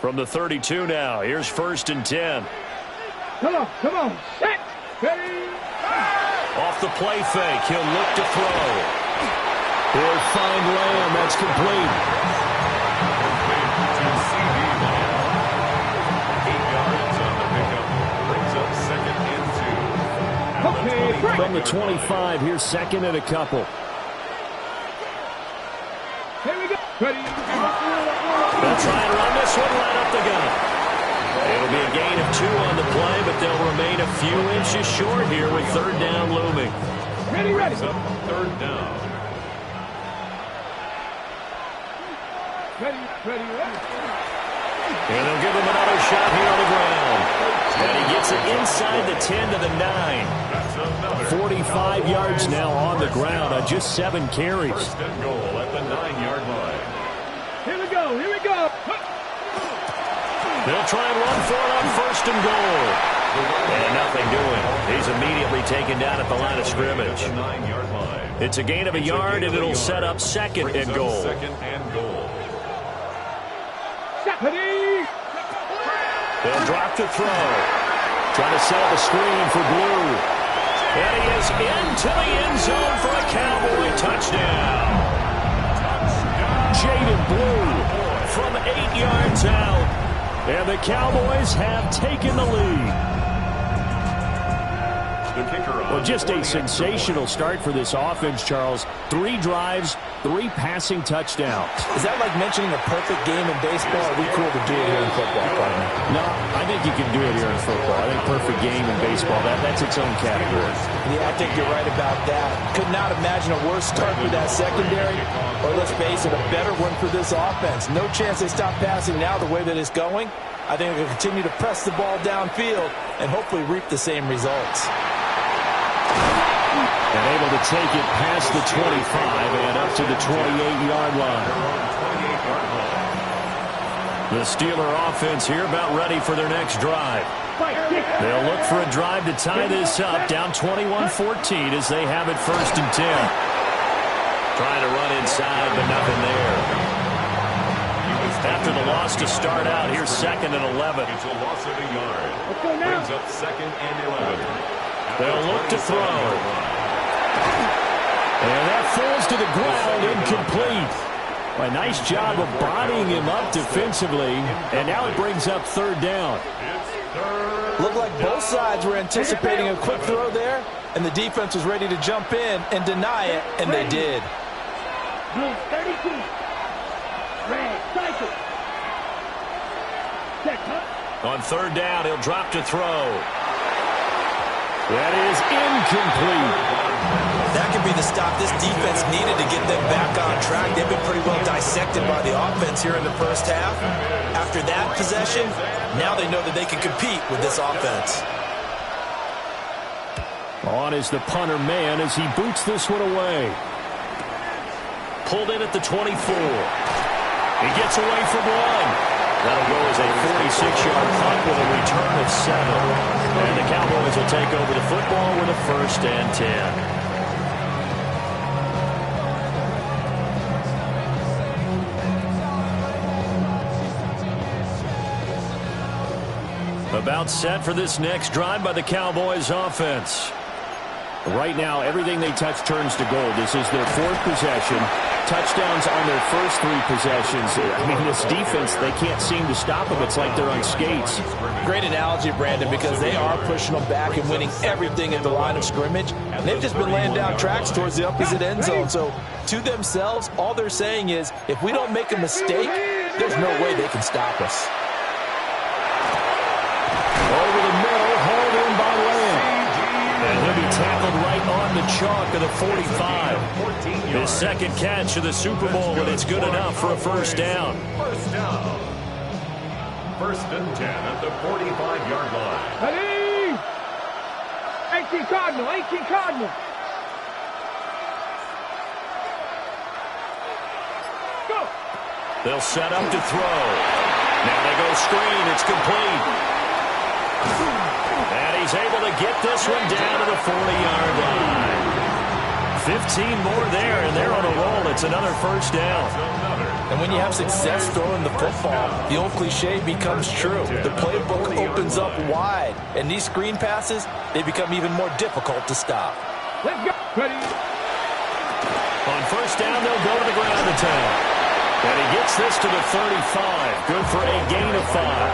From the 32 now, here's 1st and 10. Come on. Set. Ready. Off the play fake, he'll look to throw. He'll find Lamb. That's complete. 8 yards on the pickup. Brings up 2nd and 2. From the 25, here's 2nd and a couple. Here we go. Ready. They'll try and run this one right up the gut. It'll be a gain of 2 on the play, but they'll remain a few inches short here with 3rd down looming. Ready. Brings up 3rd down. Ready. And they'll give him another shot here on the ground. And he gets it inside the 10 to the 9. 45 yards now on the ground on just 7 carries. 1st and goal at the 9-yard line. Here we go. They'll try and run for it on 1st and goal. And nothing doing. He's immediately taken down at the line of scrimmage. The 9-yard line. It's a gain of a yard, and it'll set up 2nd and goal. 2nd and goal. Ready. They'll drop to throw. Trying to set up a screen for Blue. And he is into the end zone for a Cowboy touchdown. Jaden Blue from 8 yards out. And the Cowboys have taken the lead. The kicker on Well, just a sensational start for this offense, Charles. 3 drives, 3 passing touchdowns. Is that like mentioning a perfect game in baseball? Are we cool to do it here in football, partner? No, I think you can do it here in football. I think perfect game in baseball, that's its own category. Yeah, I think you're right about that. Could not imagine a worse start for that secondary, or let's face it, a better one for this offense. No chance they stop passing now the way that it's going. I think they'll continue to press the ball downfield and hopefully reap the same results. And able to take it past the 25 and up to the 28-yard line. The Steeler offense here about ready for their next drive. They'll look for a drive to tie this up, down 21-14 as they have it 1st and 10. Trying to run inside, but nothing there. After the loss to start out, here's 2nd and 11. It's a loss of a yard. Brings up 2nd and 11. They'll look to throw. And that falls to the ground, incomplete. A nice job of bodying him up defensively, and now it brings up 3rd down. Looked like both sides were anticipating a quick throw there, and the defense was ready to jump in and deny it, and they did. Blue 32. Red cycle. On 3rd down, he'll drop to throw. That is incomplete. That could be the stop this defense needed to get them back on track. They've been pretty well dissected by the offense here in the first half. After that possession, now they know that they can compete with this offense. On is the punter man as he boots this one away. Pulled in at the 24. He gets away from 1. That'll go as a 46-yard punt with a return of 7. And the Cowboys will take over the football with a 1st and 10. About set for this next drive by the Cowboys offense. Right now, everything they touch turns to gold. This is their 4th possession. Touchdowns on their first 3 possessions. I mean, this defense, they can't seem to stop them. It's like they're on skates. Great analogy, Brandon, because they are pushing them back and winning everything at the line of scrimmage. And they've just been laying down tracks towards the opposite end zone. So, to themselves, all they're saying is, if we don't make a mistake, there's no way they can stop us. Over the middle, hauled in by Lamb. And he'll be tackled right on the chalk of the 45. His 2nd catch of the Super Bowl, and it's good enough for a 1st down. 1st down. 1st and 10 at the 45-yard line. Ready. 18 Cardinal. Go. They'll set up to throw. Now they go screen. It's complete. And he's able to get this one down to the 40-yard line. 15 more there, and they're on a roll. It's another first down. And when you have success throwing the football, the old cliche becomes true. The playbook opens up wide, and these screen passes, they become even more difficult to stop. Let's go. Ready. On first down, they'll go to the ground attack. And he gets this to the 35. Good for a gain of 5.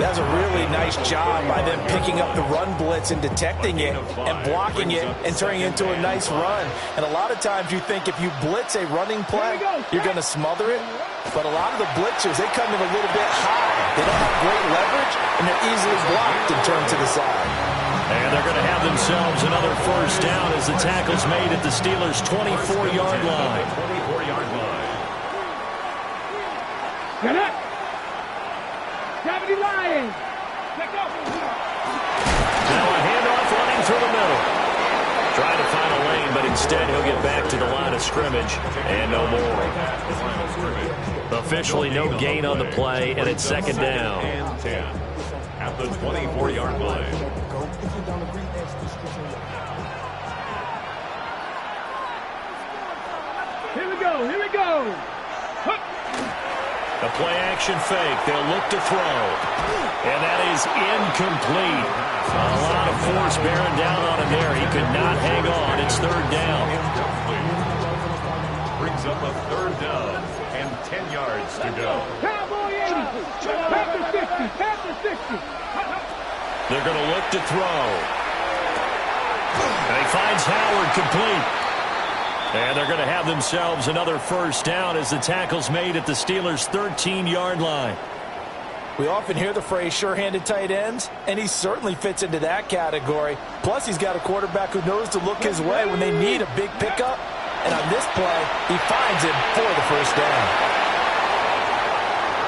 That's a really nice job by them picking up the run blitz and detecting it and blocking it and turning it into a nice run. And a lot of times you think if you blitz a running play, you're going to smother it. But a lot of the blitzers, they come in a little bit high. They don't have great leverage, and they're easily blocked and turned to the side. And they're going to have themselves another first down as the tackle's made at the Steelers' 24-yard line. 24-yard line. Get up. Gravity Lions. Let go. Now a handoff running through the middle. Trying to find a lane, but instead he'll get back to the line of scrimmage and no more. Officially no gain on the play, and it's second down. And 10 at the 24-yard line. Here we go. Here we go. A play-action fake. They'll look to throw. And that is incomplete. A lot of force bearing down on him there. He could not hang on. It's third down. Brings up a third down and 10 yards to go. Cowboy 80. Panther 60. Panther 60. They're going to look to throw. And he finds Howard complete. And they're going to have themselves another first down as the tackle's made at the Steelers' 13-yard line. We often hear the phrase sure-handed tight ends, and he certainly fits into that category. Plus, he's got a quarterback who knows to look his way when they need a big pickup. And on this play, he finds him for the first down.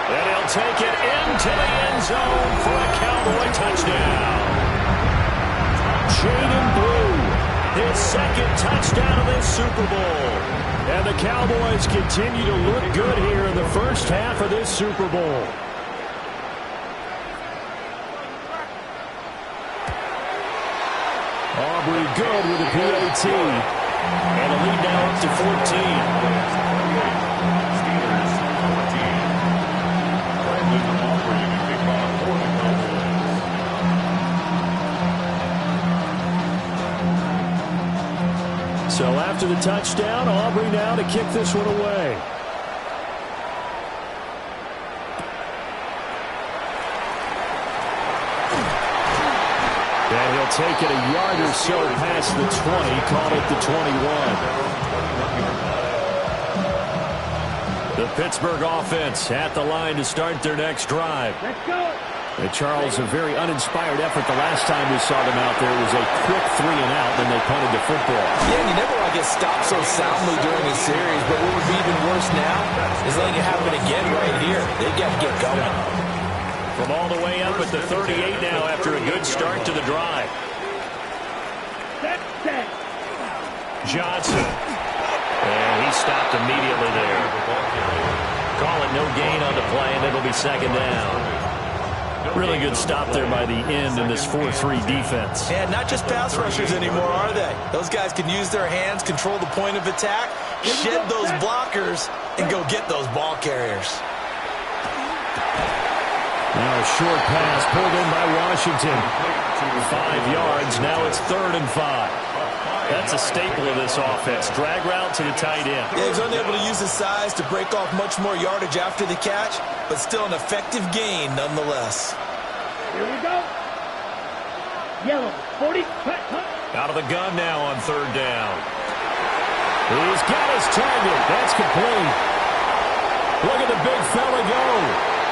And he'll take it into the end zone for a Cowboy touchdown. Jaden Blue, his second touchdown of this Super Bowl. And the Cowboys continue to look good here in the first half of this Super Bowl. Aubrey good with a PAT. And a lead now up to 14. So after the touchdown, Aubrey now to kick this one away. And he'll take it a yard or so past the 20, call it the 21. The Pittsburgh offense at the line to start their next drive. Let's go. And Charles, a very uninspired effort the last time we saw them out there. It was a quick 3-and-out, then they punted the football. Yeah, and you never want to get stopped so soundly during a series, but what would be even worse now is letting it happen again right here. They've got to get going. From all the way up at the 38 now after a good start to the drive. Set. Johnson. And he stopped immediately there. Call it no gain on the play, and it'll be second down. Really good stop there by the end in this 4-3 defense. And not just pass rushers anymore, are they? Those guys can use their hands, control the point of attack, shed those blockers, and go get those ball carriers. Now a short pass pulled in by Washington. 5 yards. Now it's 3rd and 5. That's a staple of this offense. Drag route to the tight end. Yeah, he's unable to use his size to break off much more yardage after the catch, but still an effective gain nonetheless. Here we go. Yellow. 40. Out of the gun now on 3rd down. He's got his target. That's complete. Look at the big fella go.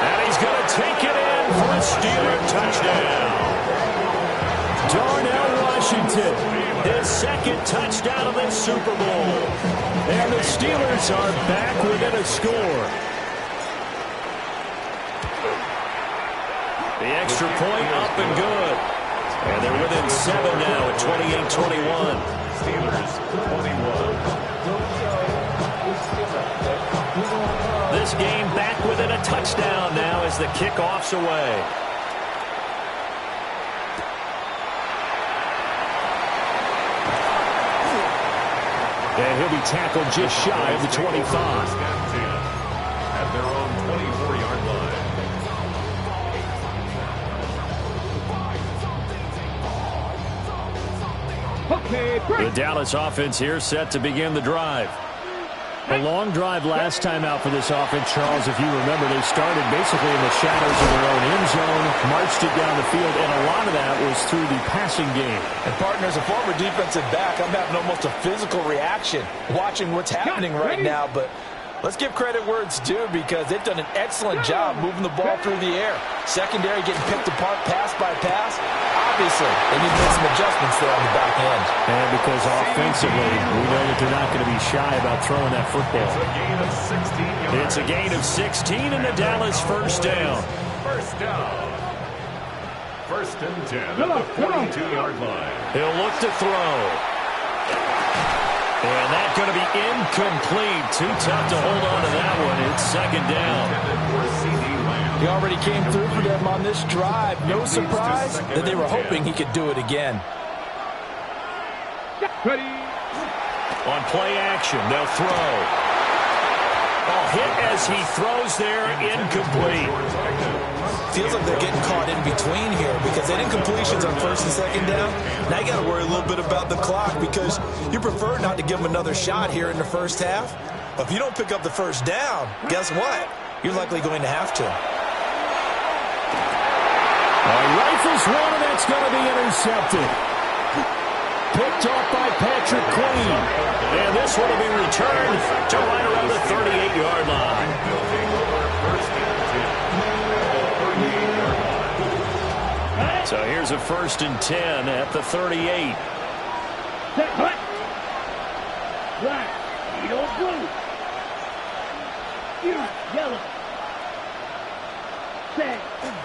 And he's going to take it in for a Steeler touchdown. Darnell Washington, his second touchdown of this Super Bowl. And the Steelers are back within a score. The extra point up and good. And they're within 7 now at 28-21. Steelers 21. This game back within a touchdown now as the kickoff's away. he'll be tackled just shy of the 25. At their own 24-yard line. Okay, The Dallas offense here set to begin the drive. A long drive last time out for this offense, Charles. If you remember, they started basically in the shadows of their own end zone, marched it down the field, and a lot of that was through the passing game. And, partner, as a former defensive back, I'm having almost a physical reaction watching what's happening right now. But let's give credit where it's due because they've done an excellent job moving the ball through the air. Secondary getting picked apart pass by pass. Obviously, they need to make some adjustments there on the back end. And because offensively, we know that they're not going to be shy about throwing that football. It's a gain of 16 yards. It's a gain of 16 and the Dallas first down. First down. First and 10 at the 42-yard line. He'll look to throw. And that's going to be incomplete. Too tough to hold on to that one. It's second down. He already came through for them on this drive. No surprise that they were hoping he could do it again. Ready. On play action, they'll throw. Oh, hit as he throws there, incomplete. Feels like they're getting caught in between here because they didn't completions on first and second down. Now you got to worry a little bit about the clock because you prefer not to give them another shot here in the first half. But if you don't pick up the first down, guess what? You're likely going to have to. Rifles one, and that's going to be intercepted. Picked off by Patrick Queen. And this one will be returned to right around the 38-yard line. So here's a first and 10 at the 38. Set, hut. Black. Yellow, blue. Yellow. Set.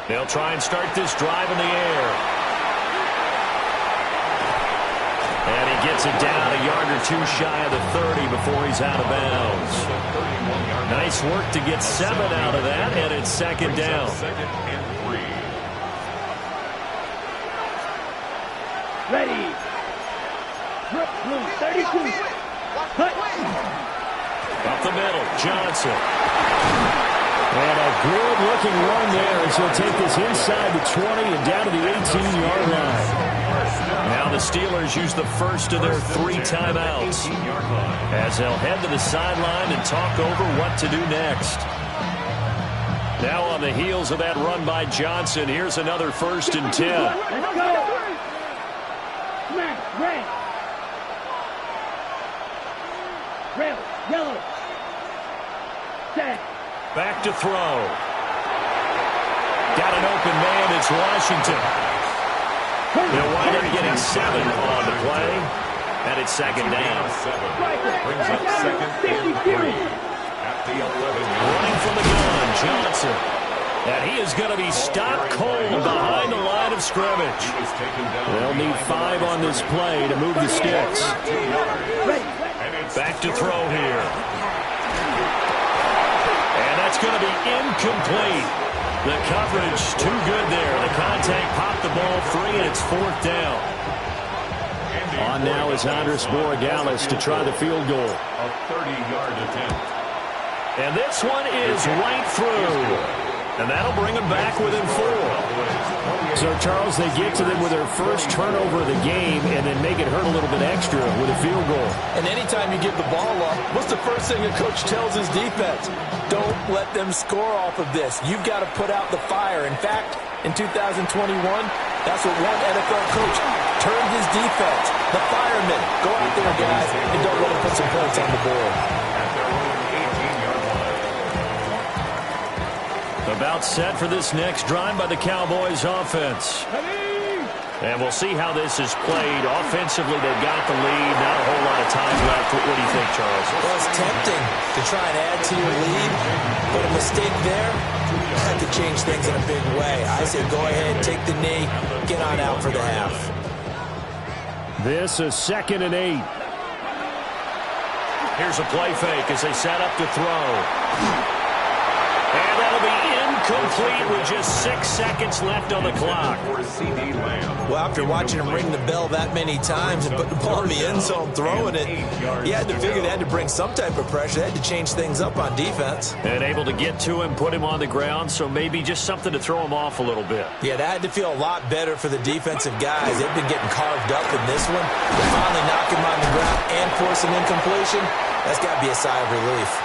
They'll try and start this drive in the air. And he gets it down a yard or two shy of the 30 before he's out of bounds. Nice work to get 7 out of that, and it's second down. Second and 3. Ready. Blue, 32. Hut. Up the middle, Johnson. And a good-looking run there as he'll take this inside the 20 and down to the 18-yard line. Now the Steelers use the first of their 3 timeouts as they'll head to the sideline and talk over what to do next. Now on the heels of that run by Johnson, here's another first and 10. Let's go. Smash, red. Red, yellow. Set. Back to throw. Got an open man. It's Washington. They'll wind up getting 7 on the play. And it's second down. Brings up second and 3 at the 11. Running from the gun, Johnson. And he is going to be stopped cold behind the line of scrimmage. They'll need 5 on this play to move the sticks. Back to throw here. And that's going to be incomplete. The coverage too good there. The contact popped the ball free, and it's fourth down. On now is Andres Borregales to try the field goal. A 30-yard attempt. And this one is right through. And that'll bring them back within 4. So, Charles, they get to them with their first turnover of the game and then make it hurt a little bit extra with a field goal. And anytime you give the ball up, what's the first thing a coach tells his defense? Don't let them score off of this. You've got to put out the fire. In fact, in 2021, that's what one NFL coach turned his defense. The firemen. Go out there, guys, and don't let them put some points on the board. About set for this next drive by the Cowboys offense. And we'll see how this is played. Offensively, they've got the lead. Not a whole lot of time left. What do you think, Charles? Well, it's tempting to try and add to your lead, but a mistake there that could change things in a big way. I say go ahead, take the knee, get on out for the half. This is second and 8. Here's a play fake as they set up to throw. And that'll be Incomplete with just 6 seconds left on the clock. Well, after watching him ring the bell that many times and putting the ball in the end zone, throwing it, he had to figure they had to bring some type of pressure. They had to change things up on defense. And able to get to him, put him on the ground, so maybe just something to throw him off a little bit. Yeah, that had to feel a lot better for the defensive guys. They've been getting carved up in this one. To finally knock him on the ground and force an incompletion, that's got to be a sigh of relief.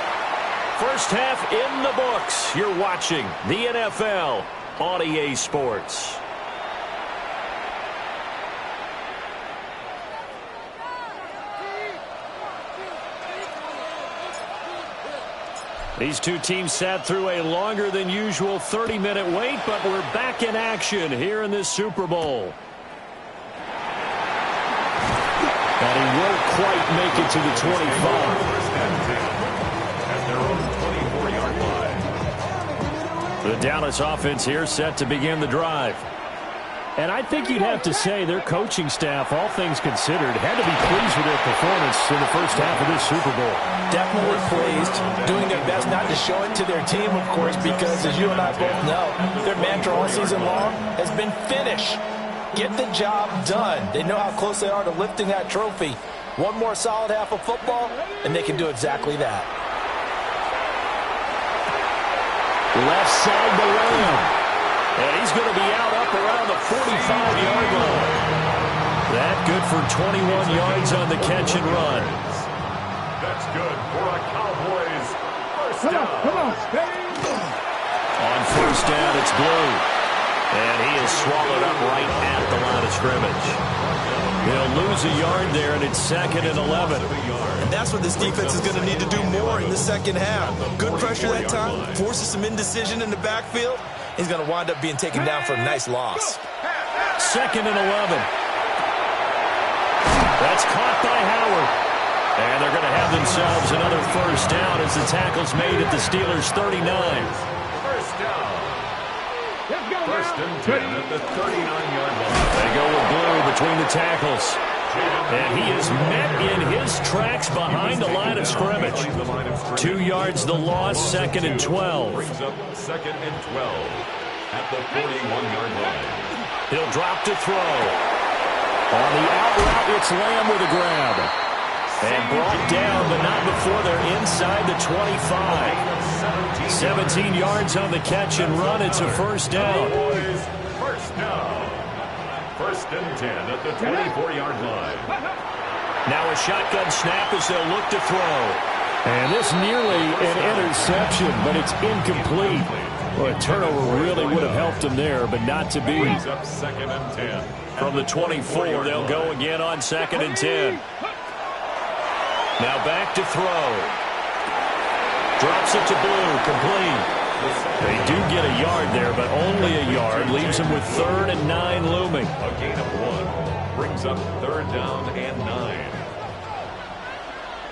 First half in the books. You're watching the NFL on EA Sports. These two teams sat through a longer than usual 30-minute wait, but we're back in action here in this Super Bowl. And he won't quite make it to the 25. The Dallas offense here set to begin the drive. And I think you'd have to say their coaching staff, all things considered, had to be pleased with their performance in the first half of this Super Bowl. Definitely pleased, doing their best not to show it to their team, of course, because as you and I both know, their mantra all season long has been finish. Get the job done. They know how close they are to lifting that trophy. One more solid half of football, and they can do exactly that. Left side to Lamb. And he's going to be out up around the 45-yard line. That good for 21 yards on the catch and run. That's good for a Cowboys first down. Come on. On first down, it's Blue. And he is swallowed up right at the line of scrimmage. They'll lose a yard there, and it's 2nd and 11. And that's what this defense is going to need to do more in the second half. Good pressure that time, forces some indecision in the backfield. He's going to wind up being taken down for a nice loss. 2nd and 11. That's caught by Howard. And they're going to have themselves another first down as the tackle's made at the Steelers' 39. First down. First and 10 at the 39-yard line. They go with Blue between the tackles. And he is met in his tracks behind the line of scrimmage. 2 yards the loss, 2nd and 12. Brings up 2nd and 12 at the 41-yard line. He'll drop to throw. On the out route, it's Lamb with a grab. And brought down, but not before they're inside the 25. 17 yards on the catch and run. It's a first down. First down. First and 10 at the 24-yard line. Now a shotgun snap as they'll look to throw. And this nearly an interception, but it's incomplete. Well, a turnover really would have helped him there, but not to be. Brings up 2nd and 10. From the 24, they'll go again on 2nd and 10. Now back to throw. Drops it to Blue, complete. They do get a yard there, but only a yard. Leaves them with 3rd and 9 looming. A gain of 1. Brings up 3rd down and 9.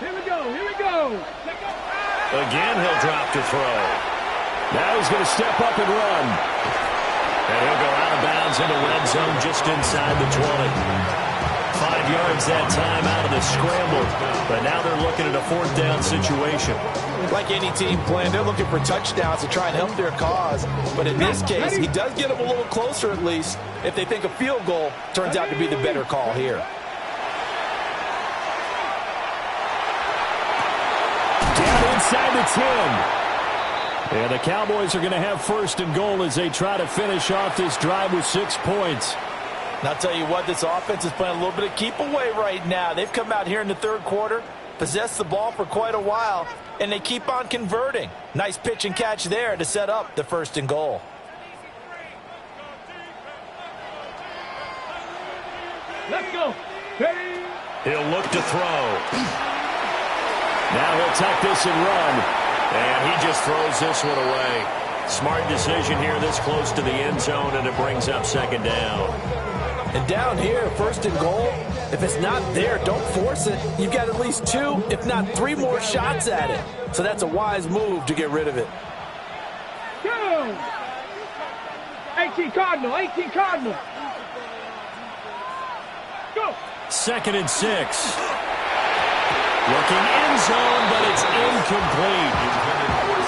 Here we go. Again, he'll drop to throw. Now he's going to step up and run. And he'll go out of bounds into red zone just inside the 20. 5 yards that time out of the scramble. But now they're looking at a 4th down situation. Like any team playing, they're looking for touchdowns to try and help their cause. But in this case, he does get them a little closer at least if they think a field goal turns out to be the better call here. Down inside the 10. And the Cowboys are going to have 1st and goal as they try to finish off this drive with 6 points. And I'll tell you what, this offense is playing a little bit of keep away right now. They've come out here in the 3rd quarter, possessed the ball for quite a while, and they keep on converting. Nice pitch and catch there to set up the 1st and goal. Let's go. He'll look to throw. Now he'll tuck this and run. And he just throws this one away. Smart decision here this close to the end zone, and it brings up 2nd down. And down here, 1st and goal, if it's not there, don't force it. You've got at least 2, if not 3 more shots at it. So that's a wise move to get rid of it. Go. 18 Cardinal. Go. 2nd and 6. Looking end zone, but it's incomplete.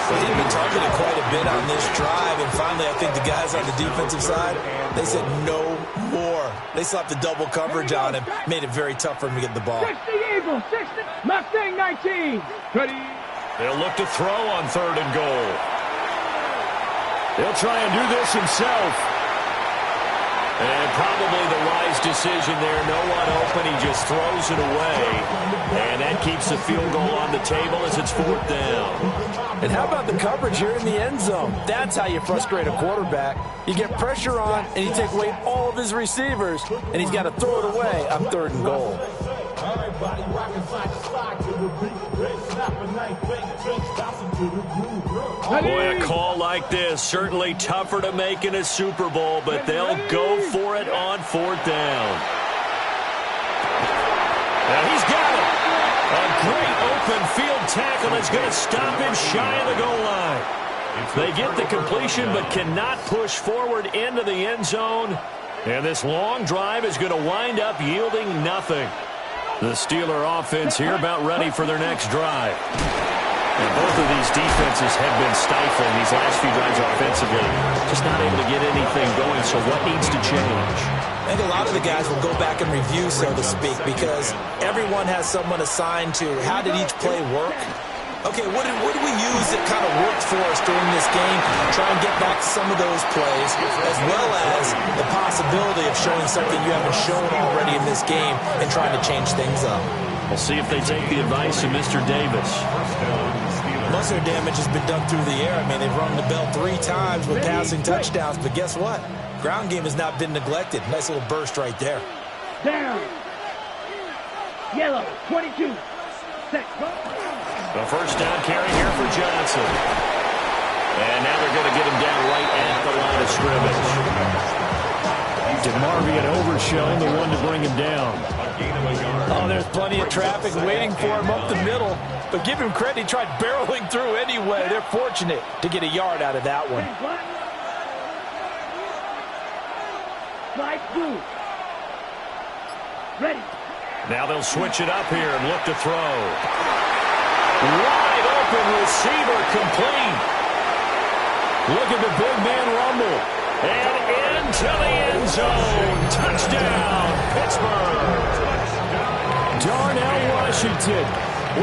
He'd been targeted quite a bit on this drive, and finally I think the guys on the defensive side, they said no more. They slapped the double coverage on him, made it very tough for him to get the ball. 60 Eagles, 60. Mustang 19. Ready. They'll look to throw on 3rd and goal. He'll try and do this himself. And probably the wise decision there. No one open. He just throws it away. And that keeps the field goal on the table as it's 4th down. And how about the coverage here in the end zone? That's how you frustrate a quarterback. You get pressure on, and you take away all of his receivers, and he's got to throw it away on 3rd and goal. Boy, a call like this, certainly tougher to make in a Super Bowl, but they'll go for it on 4th down. Now he's got it. A great open field tackle that's going to stop him shy of the goal line. They get the completion but cannot push forward into the end zone. And this long drive is going to wind up yielding nothing. The Steeler offense here about ready for their next drive. And both of these defenses have been stifling these last few drives offensively. Just not able to get anything going, so what needs to change? I think a lot of the guys will go back and review, so to speak, because everyone has someone assigned to how did each play work. Okay, what did we use that kind of worked for us during this game? Try and get back to some of those plays, as well as the possibility of showing something you haven't shown already in this game and trying to change things up. We'll see if they take the advice of Mr. Davis. Most of their damage has been done through the air. I mean, they've rung the bell 3 times with passing touchdowns, but guess what? Ground game has not been neglected. Nice little burst right there. Down. Yellow, 22. Set. The first down carry here for Johnson. And now they're going to get him down right at the line of scrimmage. DeMarvion Overshown, the one to bring him down. Oh, there's plenty of traffic waiting for him up the middle. But give him credit, he tried barreling through anyway. They're fortunate to get a yard out of that one. Slide through. Ready. Now they'll switch it up here and look to throw. Wide open receiver complete. Look at the big man rumble. And into the end zone. Touchdown, Pittsburgh. Darnell Washington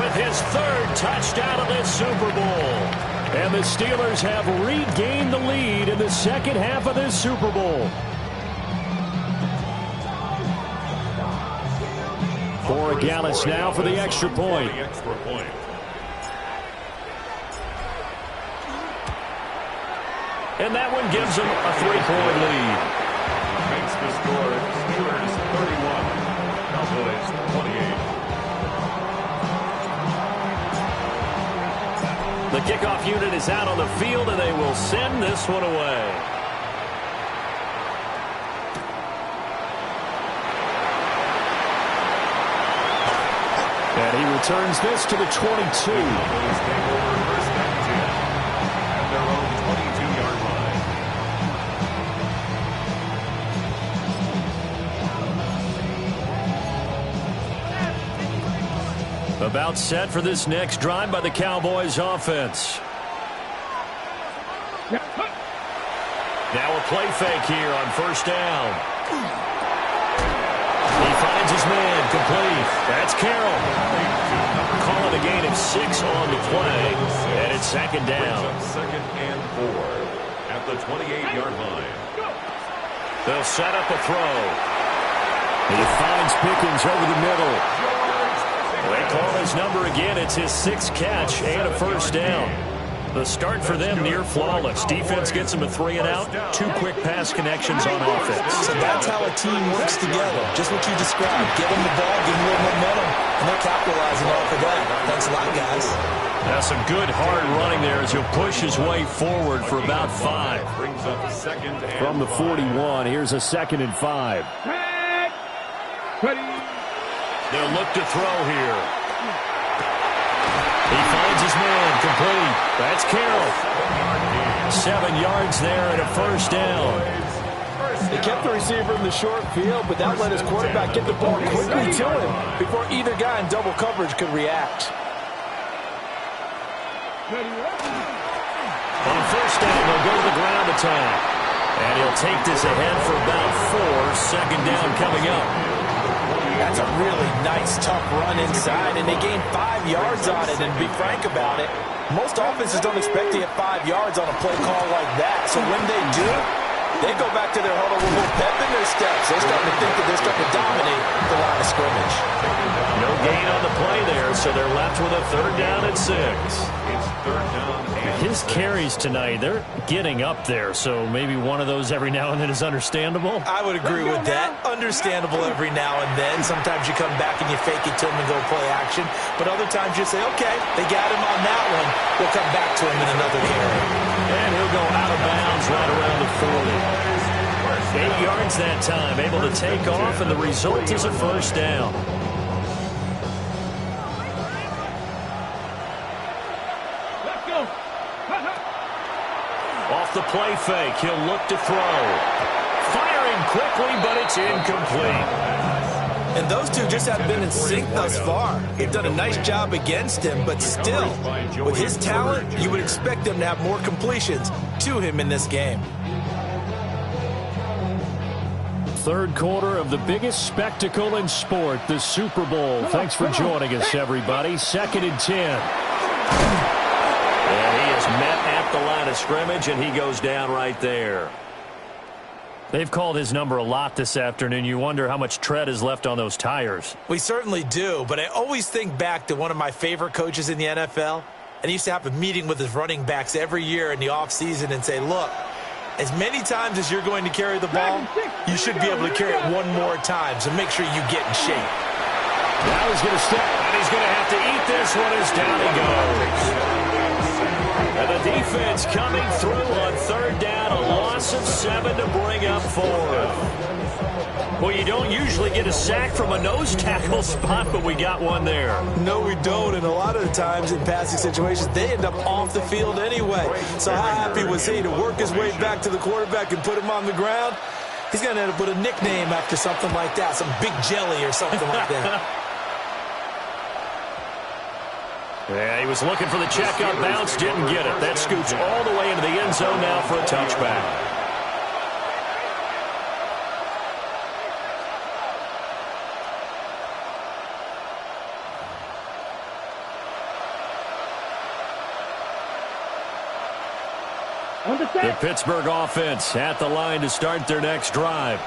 with his 3rd touchdown of this Super Bowl. And the Steelers have regained the lead in the second half of this Super Bowl. Borregales now for the extra point. And that one gives them a 3-point lead. Makes the score Steelers 31, Cowboys 28. The kickoff unit is out on the field, and they will send this one away. And he returns this to the 22. About set for this next drive by the Cowboys offense. Now a play fake here on 1st down. He finds his man, complete. That's Carroll. Calling a gain of 6 on the play, and it's 2nd down. 2nd and 4 at the 28-yard line. They'll set up a throw. He finds Pickens over the middle. They call his number again. It's his 6th catch and a 1st down. The start for them near flawless. Defense gets them a 3 and out. 2 quick pass connections on offense. So that's how a team works together. Just what you described. Give them the ball, give them a little momentum, and they're capitalizing off of that. Thanks a lot, guys. That's some good hard running there as he'll push his way forward for about 5. Brings up 2nd and From the 41, here's a 2nd and 5. Ready. They'll look to throw here. He finds his man, complete. That's Carroll. 7 yards there and a 1st down. They kept the receiver in the short field, but that let his quarterback get the ball quickly to him before either guy in double coverage could react. On first down, they'll go to the ground attack. And he'll take this ahead for about 4. Second down coming up. That's a really nice, tough run inside, and they gained 5 yards on it. And to be frank about it, most offenses don't expect to get 5 yards on a play call like that. So when they do, they go back to their huddle with a little pep in their steps. They're starting to think that they're starting to dominate the line of scrimmage. No gain on the play there, so they're left with a 3rd down and 6. It's 3rd down. His carries tonight, they're getting up there, so maybe one of those every now and then is understandable. I would agree with that. Understandable every now and then. Sometimes you come back and you fake it to him and go play action. But other times you say, okay, they got him on that one. We'll come back to him in another carry. And he'll go out of bounds right around the 40. 8 yards that time, able to take off, and the result is a 1st down. Off the play fake, he'll look to throw. Firing quickly, but it's incomplete. And those two just have been in sync thus far. They've done a nice job against him, but still, with his talent, you would expect them to have more completions to him in this game. 3rd quarter of the biggest spectacle in sport, the Super Bowl. Thanks for joining us, everybody. 2nd and 10. And he is met at the line of scrimmage, and he goes down right there. They've called his number a lot this afternoon. You wonder how much tread is left on those tires. We certainly do, but I always think back to one of my favorite coaches in the NFL, and he used to have a meeting with his running backs every year in the offseason and say, look, as many times as you're going to carry the ball, you should be able to carry it one more time, so make sure you get in shape. Now he's going to step, and he's going to have to eat this one as down he goes. And the defense coming through on 3rd down, a loss of 7 to bring up 4th. Well, you don't usually get a sack from a nose tackle spot, but we got one there. No, we don't, and a lot of the times in passing situations, they end up off the field anyway. So how happy was he to work his way back to the quarterback and put him on the ground? He's going to end up with a nickname after something like that, some Big Jelly or something like that. Yeah, he was looking for the check-up bounce, didn't get it. That scoops all the way into the end zone now for a touchback. The Pittsburgh offense at the line to start their next drive.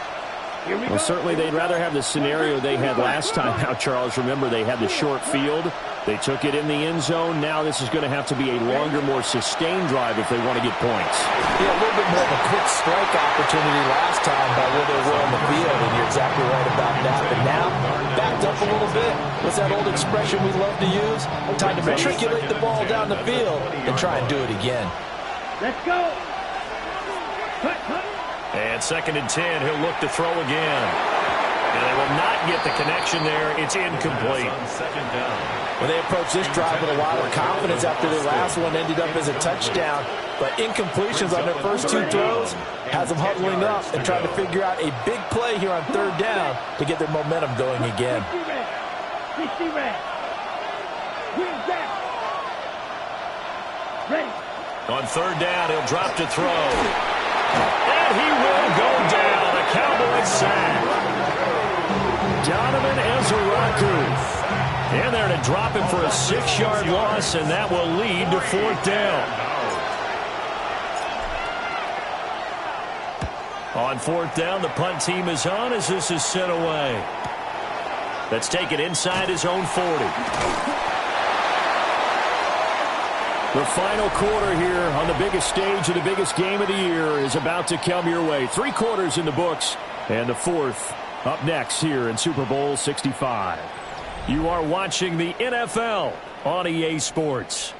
Well, certainly they'd rather have the scenario they had last time out, Charles. Remember, they had the short field. They took it in the end zone. Now this is going to have to be a longer, more sustained drive if they want to get points. Yeah, a little bit more of a quick strike opportunity last time by where they were on the field, and you're exactly right about that. But now, backed up a little bit. What's that old expression we love to use? Time to matriculate the ball down the field and try and do it again. Let's go. And 2nd and 10, he'll look to throw again. And they will not get the connection there. It's incomplete. 2nd down. Well, they approached this drive with a lot of confidence after their last one ended up as a touchdown. But incompletions on their first 2 throws has them huddling up and trying to figure out a big play here on 3rd down to get their momentum going again. 60 red. Wings back. Ready. On 3rd down, he'll drop to throw. And he will go down. A Cowboys sack. Donovan Ezeraku. And there to drop him for a 6-yard loss, and that will lead to 4th down. On 4th down, the punt team is on as this is sent away. Let's take it inside his own 40. The final quarter here on the biggest stage of the biggest game of the year is about to come your way. 3 quarters in the books, and the 4th up next here in Super Bowl 65. You are watching the NFL on EA Sports.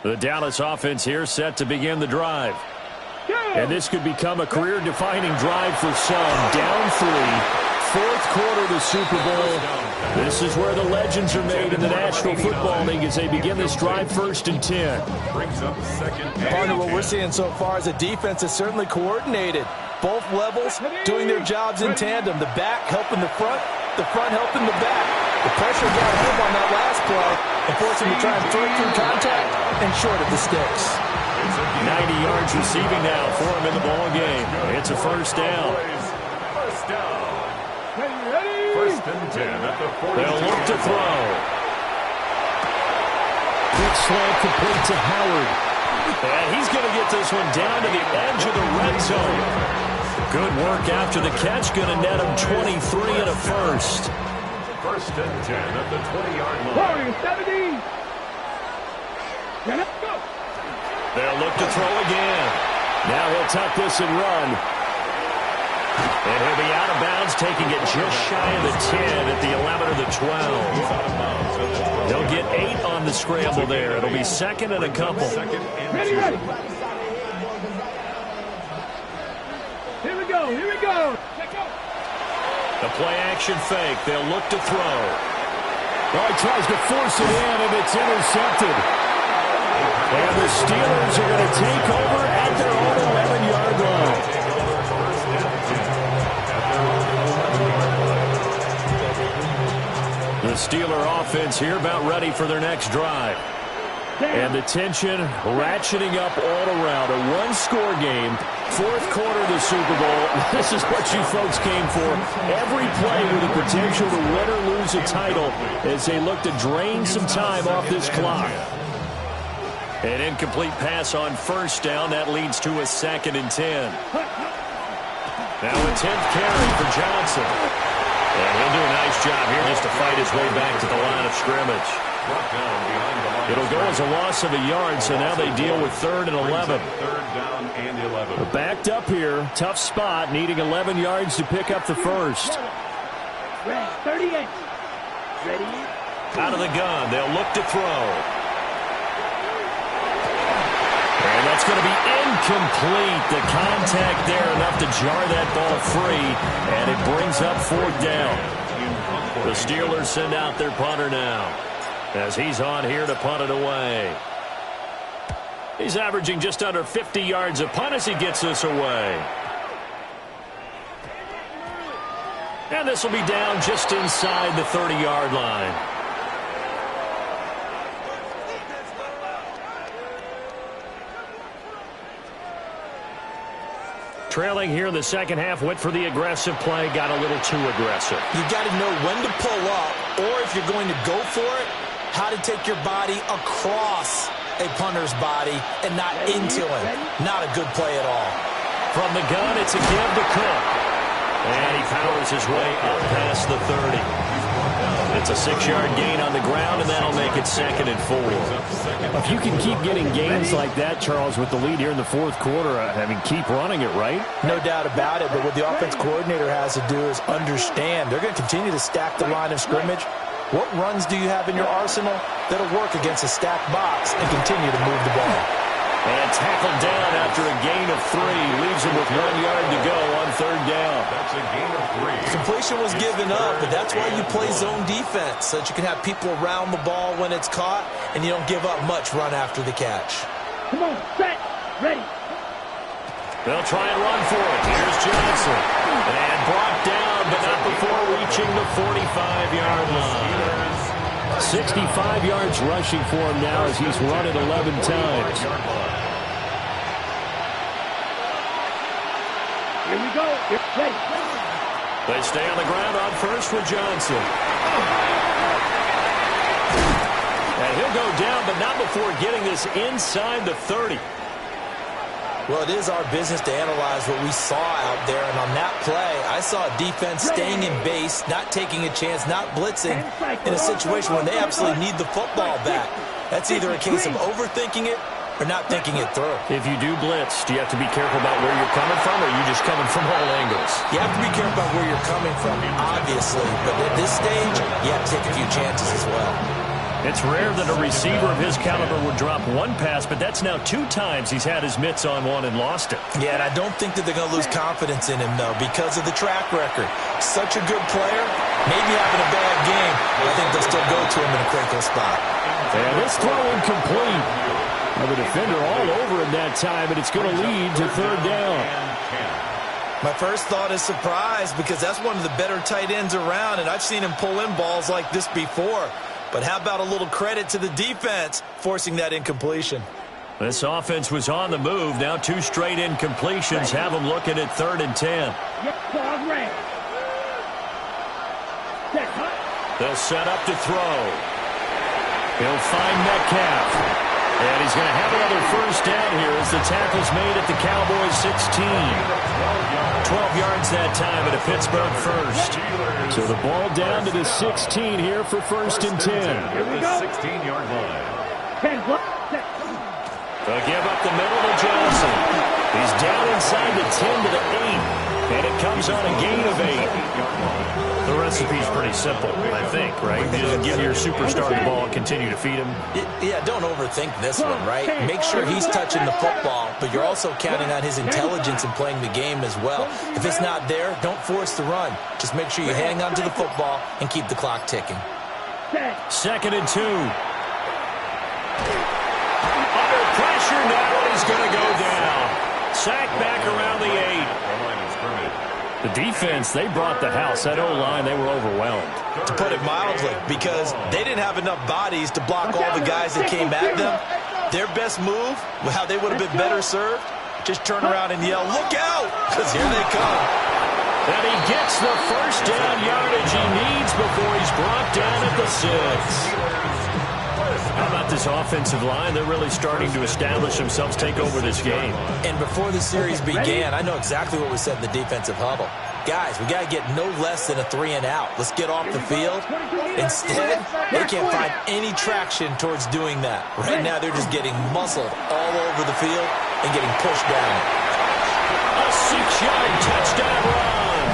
The Dallas offense here set to begin the drive. And this could become a career-defining drive for some. Down 3, fourth quarter of the Super Bowl. This is where the legends are made in the National Football League as they begin this drive 1st and 10. Brings up second and Partner, what we're seeing so far is a defense is certainly coordinated. Both levels doing their jobs in tandem. The back helping the front helping the back. The pressure got home on that last play and forced him to try and throw through contact and short of the sticks. 90 yards receiving now for him in the ball game. It's a first down. First down. First and 10 at the 40. They'll look to throw. Quick slant complete to Howard. And he's going to get this one down to the edge of the red zone. Good work after the catch. Going to net him 23 and a first. First and 10 at the 20-yard line. 70. Let's go. They'll look to throw again. Now he'll tuck this and run. And he'll be out of bounds, taking it just shy of the 10 at the 11 or the 12. They'll get 8 on the scramble there. It'll be second and a couple. Ready. Here we go. Let's go. The play-action fake. They'll look to throw. Oh, he tries to force it in, and it's intercepted. And the Steelers are going to take over at their own 11-yard line. The Steeler offense here about ready for their next drive. And the tension ratcheting up all around. A one-score game, fourth quarter of the Super Bowl. This is what you folks came for. Every play with the potential to win or lose a title as they look to drain some time off this clock. An incomplete pass on first down. That leads to a second and 10. Now a 10th carry for Johnson. And he'll do a nice job here just to fight his way back to the line of scrimmage. It'll go as a loss of a yard, so now they deal with 3rd and 11. 3rd down and 11. They're backed up here. Tough spot, needing 11 yards to pick up the first. 38. Ready. Out of the gun. They'll look to throw. And that's going to be incomplete. The contact there enough to jar that ball free, and it brings up 4th down. The Steelers send out their punter now as he's on here to punt it away. He's averaging just under 50 yards a punt as he gets this away. And this will be down just inside the 30-yard line. Trailing here in the second half, went for the aggressive play, got a little too aggressive. You got to know when to pull up, or if you're going to go for it, how to take your body across a punter's body and not into him. Not a good play at all. From the gun, it's a give to Cook. And he powers his way up past the 30. It's a 6-yard gain on the ground, and that'll make it 2nd and 4. If you can keep getting gains like that, Charles, with the lead here in the fourth quarter, I mean, keep running it, right? No doubt about it, but what the offense coordinator has to do is understand. They're going to continue to stack the line of scrimmage. What runs do you have in your arsenal that'll work against a stacked box and continue to move the ball? And tackled down after a gain of 3. Leaves him with 1 yard to go on 3rd down. That's a gain of 3. Completion was given up, but that's why you play zone defense, so that you can have people around the ball when it's caught, and you don't give up much run after the catch. Come on, set, ready. They'll try and run for it. Here's Johnson. And brought down, but not before reaching the 45-yard line. 65 yards rushing for him now as he's run it 11 times. Here we go. Ready. They stay on the ground on first with Johnson. And he'll go down, but not before getting this inside the 30. Well, it is our business to analyze what we saw out there, and on that play, I saw a defense staying in base, not taking a chance, not blitzing in a situation where they absolutely need the football back. That's either a case of overthinking it or not thinking it through. If you do blitz, do you have to be careful about where you're coming from, or are you just coming from all angles? You have to be careful about where you're coming from, obviously, but at this stage, you have to take a few chances as well. It's rare that a receiver of his caliber would drop one pass, but that's now 2 times he's had his mitts on one and lost it. Yeah, and I don't think that they're going to lose confidence in him, though, because of the track record. Such a good player, maybe having a bad game, but I think they'll still go to him in a critical spot. And this throw incomplete. Well, the defender all over him that time, and it's going to lead to 3rd down. My first thought is surprise, because that's one of the better tight ends around, and I've seen him pull in balls like this before. But how about a little credit to the defense forcing that incompletion? This offense was on the move. Now 2 straight incompletions have them looking at 3rd and 10. They'll set up to throw. He'll find Metcalf. And he's going to have another 1st down here as the tackle's made at the Cowboys 16. 12 yards that time at a Pittsburgh 1st. So the ball down to the 16 here for 1st and 10. At the 16-yard line. They'll give up the middle to Johnson. He's down inside the 10 to the 8. And it comes on a gain of 8. The recipe's pretty simple, I think, right? You just give your superstar the ball and continue to feed him. Yeah, don't overthink this one, right? Make sure he's touching the football, but you're also counting on his intelligence in playing the game as well. If it's not there, don't force the run. Just make sure you hang on to the football and keep the clock ticking. 2nd and 2. Under pressure now, and he's going to go down. Sacked back around the 8. The defense, they brought the house. That O-line, they were overwhelmed. To put it mildly, because they didn't have enough bodies to block all the guys that came at them. Their best move, how they would have been better served, just turn around and yell, "Look out!" because here they come. And he gets the 1st down yardage he needs before he's brought down at the 6. How about this offensive line? They're really starting to establish themselves, take over this game. And before the series began, I know exactly what we said in the defensive huddle. Guys, we got to get no less than a 3 and out. Let's get off the field. Instead, they can't find any traction towards doing that. Right now, they're just getting muscled all over the field and getting pushed down. A 6-yard touchdown run.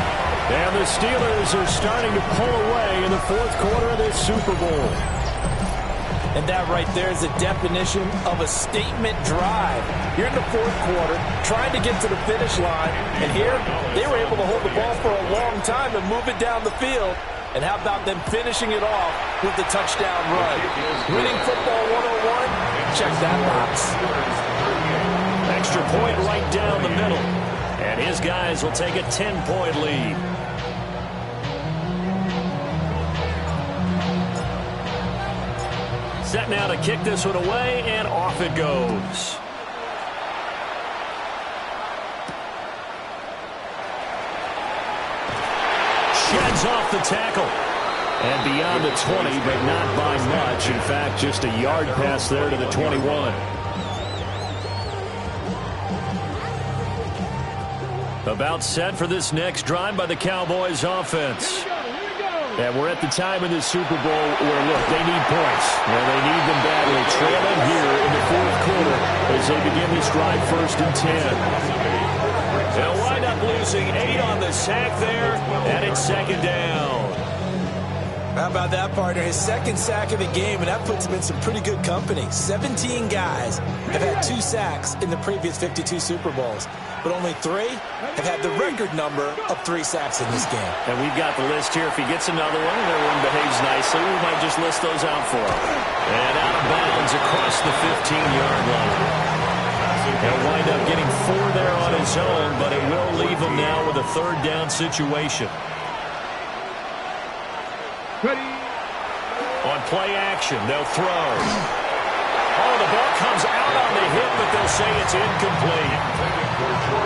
And the Steelers are starting to pull away in the 4th quarter of this Super Bowl. And that right there is the definition of a statement drive. You're in the 4th quarter, trying to get to the finish line, and here they were able to hold the ball for a long time and move it down the field. And how about them finishing it off with the touchdown run? Winning football 101? Check that box. Extra point right down the middle. And his guys will take a 10-point lead. Set now to kick this one away, and off it goes. Sheds off the tackle. And beyond the 20, but not by much. In fact, just a yard pass there to the 21. About set for this next drive by the Cowboys offense. And we're at the time in this Super Bowl where, look, they need points. Well, they need them badly. Trailing here in the 4th quarter as they begin this drive 1st and 10. They'll wind up losing 8 on the sack there, and it's 2nd down. How about that, partner? His 2nd sack of the game, and that puts him in some pretty good company. 17 guys have had 2 sacks in the previous 52 Super Bowls, but only 3 have had the record number of 3 sacks in this game. And we've got the list here. If he gets another one and everyone behaves nicely, we might just list those out for him. And out of bounds across the 15-yard line. He'll wind up getting 4 there on his own, but it will leave him now with a 3rd down situation. Ready. On play action, they'll throw. Oh, the ball comes out on the hit, but they'll say it's incomplete.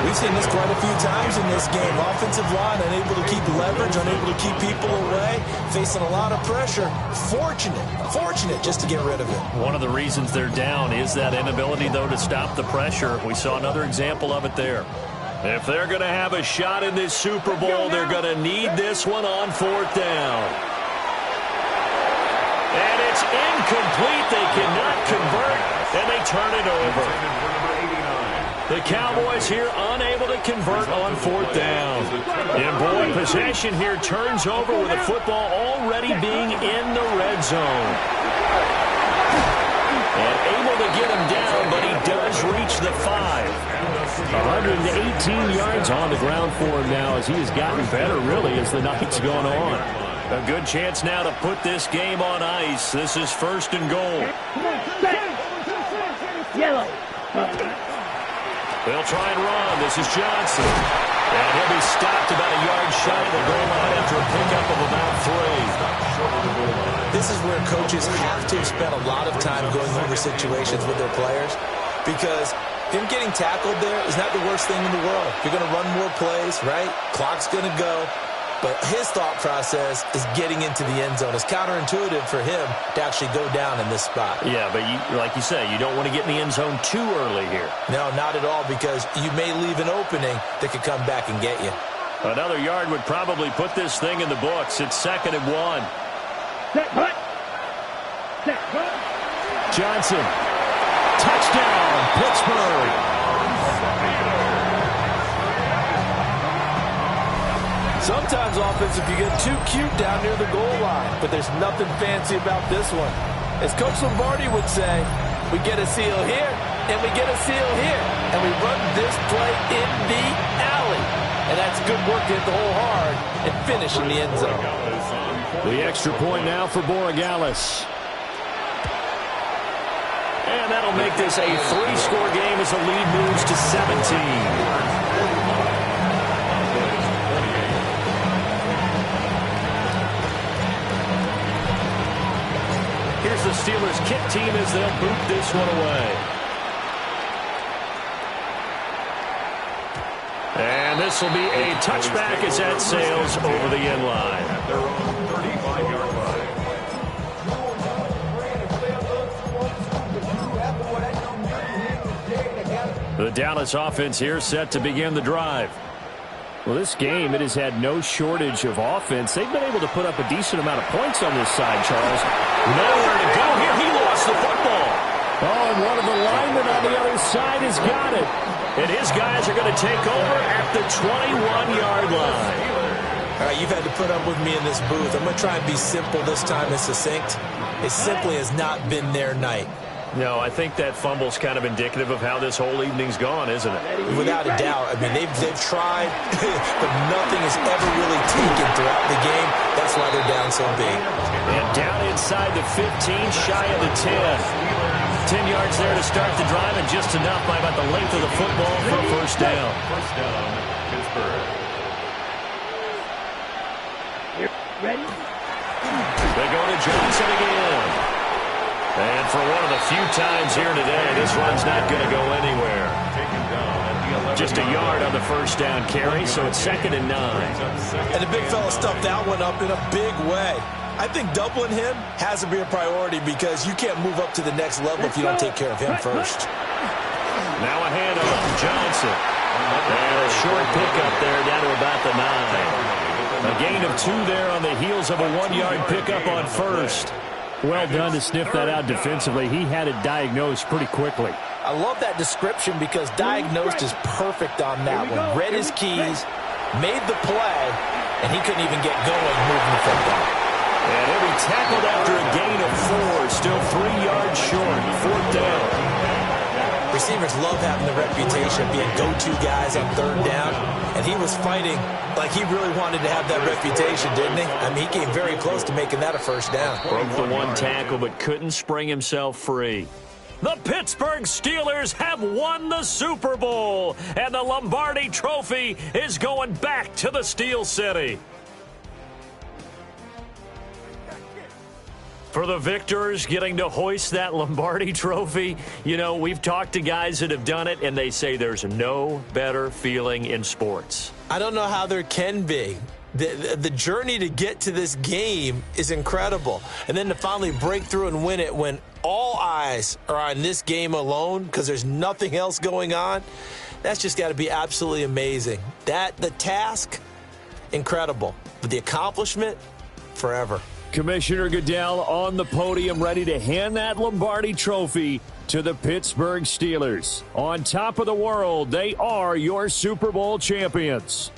We've seen this quite a few times in this game. Offensive line unable to keep leverage, unable to keep people away, facing a lot of pressure. Fortunate just to get rid of it. One of the reasons they're down is that inability, though, to stop the pressure. We saw another example of it there. If they're going to have a shot in this Super Bowl, they're going to need this one on 4th down. And it's incomplete. They cannot convert, and they turn it over. The Cowboys here unable to convert on 4th down. And boy, possession here turns over with the football already being in the red zone. And able to get him down, but he does reach the 5. 118 yards on the ground for him now as he has gotten better, really, as the night's gone on. A good chance now to put this game on ice. This is 1st and goal. Yellow. They'll try and run. This is Johnson. And he'll be stopped about a yard shy of the goal line after a pickup of about 3. This is where coaches have to spend a lot of time going over situations with their players, because him getting tackled there is not the worst thing in the world. You're going to run more plays, right? Clock's going to go. But his thought process is getting into the end zone. It's counterintuitive for him to actually go down in this spot. Yeah, but like you say, you don't want to get in the end zone too early here. No, not at all, because you may leave an opening that could come back and get you. Another yard would probably put this thing in the books. It's 2nd and 1. Set, hut. Set, hut. Johnson. Touchdown, Pittsburgh. Sometimes offense, if you get too cute down near the goal line, but there's nothing fancy about this one. As Coach Lombardi would say, we get a seal here, and we get a seal here, and we run this play in the alley. And that's good work to hit the hole hard and finish in the end zone. The extra point now for Borregales. And that'll make this a 3-score game as the lead moves to 17. Here's the Steelers' kick team as they'll boot this one away. And this will be a touchback as that sails over the end line. At their own 35-yard line. The Dallas offense here set to begin the drive. Well, this game, it has had no shortage of offense. They've been able to put up a decent amount of points on this side, Charles. Nowhere to go here. He lost the football. Oh, and one of the linemen on the other side has got it. And his guys are going to take over at the 21-yard line. All right, you've had to put up with me in this booth. I'm going to try and be simple this time and succinct. It simply has not been their night. No, I think that fumble's kind of indicative of how this whole evening's gone, isn't it? Without a doubt. I mean, they've tried, but nothing is ever really taken throughout the game. That's why they're down so big. And down inside the 15, shy of the 10. 10 yards there to start the drive, and just enough by about the length of the football for a first down. First down, Pittsburgh. Ready? They go to Johnson again. And for one of the few times here today, this run's not going to go anywhere. Taken down at the 11. Just a yard on the first down carry, so it's 2nd and 9. And the big fella stuffed that one up in a big way. I think doubling him has to be a priority, because you can't move up to the next level if you don't take care of him first. Now a handoff to Johnson. And a short pickup there down to about the 9. A gain of 2 there on the heels of a 1-yard pickup on first. Well done to sniff that out defensively. He had it diagnosed pretty quickly. I love that description, because diagnosed is perfect on that one. Read his keys, made the play, and he couldn't even get going moving the football. And he'll be tackled after a gain of 4. Still 3 yards short. 4th down. Receivers love having the reputation of being go-to guys on 3rd down, and he was fighting like he really wanted to have that reputation, didn't he? I mean, he came very close to making that a first down. Broke the 1 tackle, but couldn't spring himself free. The Pittsburgh Steelers have won the Super Bowl, and the Lombardi Trophy is going back to the Steel City. For the victors getting to hoist that Lombardi Trophy, you know, we've talked to guys that have done it, and they say there's no better feeling in sports. I don't know how there can be. The journey to get to this game is incredible. And then to finally break through and win it when all eyes are on this game alone because there's nothing else going on, that's just got to be absolutely amazing. The task, incredible. But the accomplishment, forever. Commissioner Goodell on the podium, ready to hand that Lombardi Trophy to the Pittsburgh Steelers. On top of the world, they are your Super Bowl champions.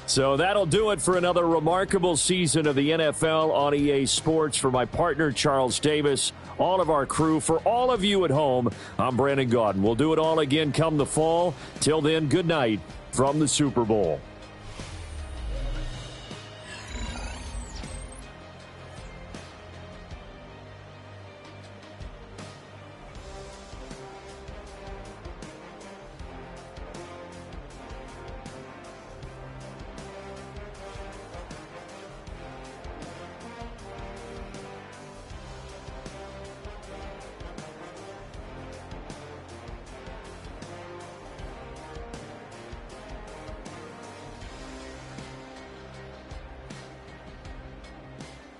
So that'll do it for another remarkable season of the NFL on EA Sports. For my partner, Charles Davis, all of our crew, for all of you at home, I'm Brandon Gaudin. We'll do it all again come the fall. Till then, good night from the Super Bowl.